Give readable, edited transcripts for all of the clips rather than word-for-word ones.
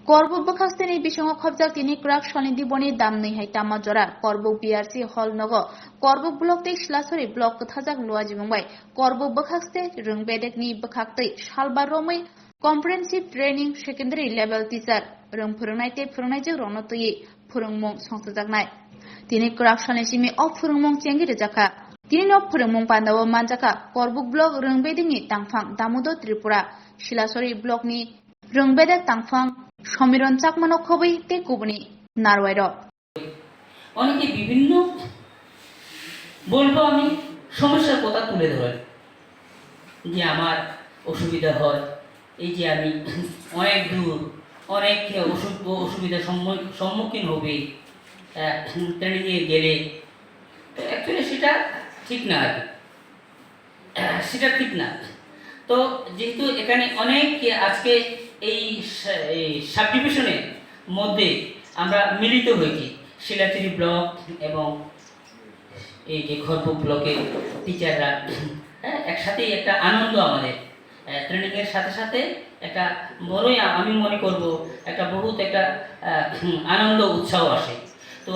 Korbuk bakhakseni bisingo khobjak tini krak sonidi boni damni hai tama jora Korbuk BRC hall nogo Korbuk block te Shilasori block thajak luaji mumbai Korbuk bakhakste Rwng ni bakhakte salbar romai comprehensive training secondary level teacher Rwng Phwrwngnai te Phwrwngnai je Rokno Twiywi Phwrwngmung songsajaknai tini krak sonisimi o Phwrwngmung Chengwi Rijakkha tini no Phwrwngmung pandawo manjaka Korbuk block Rwng ni tangphang damudo Tripura Shilasori block ni Rwng tangphang সমীরণ চাকমানো খবই তে কুবনি নারওয়াইর অনেকে বিভিন্ন বলবো আমি সমস্যার কথা তুলে ধরেন যে আমার অসুবিধা হয় এই যে আমি অনেক দূর অনেক অসুবিধার সম্মুখীন হবে ট্রেনিংয়ে গেলে অ্যাকচুয়ালি সেটা ঠিক না সেটা ঠিক না তো যেহেতু এখানে অনেক আজকে এই সাব ডিভিশনের মধ্যে আমরা মিলিত হয়েছি শিলাচুরি ব্লক এবং এই যে খড়পুর ব্লকের টিচাররা একসাথেই একটা আনন্দ আমাদের ট্রেনিংয়ের সাথে সাথে একটা বড়ই আমি মনে করব একটা বহুত একটা আনন্দ উৎসাহ আসে তো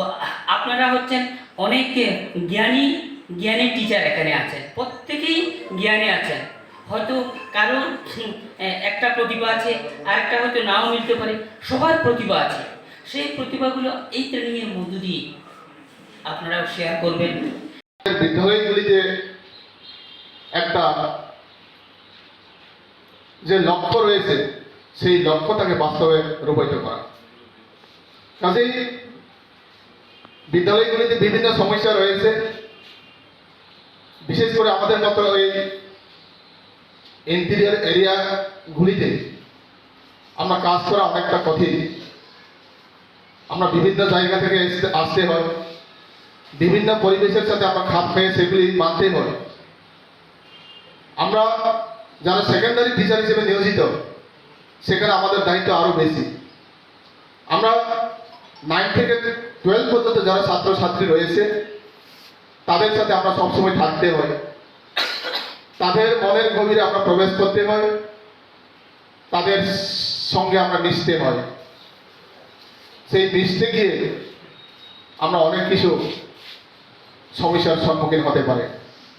আপনারা হচ্ছেন অনেক জ্ঞানী টিচার এখানে আছেন প্রত্যেকেই জ্ঞানী আছেন হয়তো কারণ একটা প্রতিভা আছে আরেকটা হয়তো নাও মিলতে পারে সবার প্রতিভা আছে সেই প্রতিভাগুলো এই ট্রেনিংয়ের মধ্য দিয়ে আপনারাও শেয়ার করবেন বিদ্যালয়গুলিতে একটা যে লক্ষ্য রয়েছে সেই লক্ষ্যটাকে বাস্তবে রূপায়িত করা কাজেই বিদ্যালয়গুলিতে বিভিন্ন সমস্যা রয়েছে বিশেষ করে আমাদের মতো এই ইন্টেরিয়র এরিয়াগুলিতে আমরা কাজ করা অনেকটা কঠিন আমরা বিভিন্ন জায়গা থেকে আসতে হয় বিভিন্ন পরিবেশের সাথে আমরা খাপ খেয়ে সেগুলি মানতে হয় আমরা যারা সেকেন্ডারি টিচার হিসেবে নিয়োজিত সেখানে আমাদের দায়িত্ব আরও বেশি আমরা 9 থেকে 12 পর্যন্ত যারা ছাত্রছাত্রী রয়েছে তাদের সাথে আমরা সবসময় থাকতে হয় তাদের মনের গভীরে আমরা প্রবেশ করতে হয় তাদের সঙ্গে আমরা মিশতে হয় সেই মিশতে গিয়ে আমরা অনেক কিছু সমস্যার সম্মুখীন হতে পারি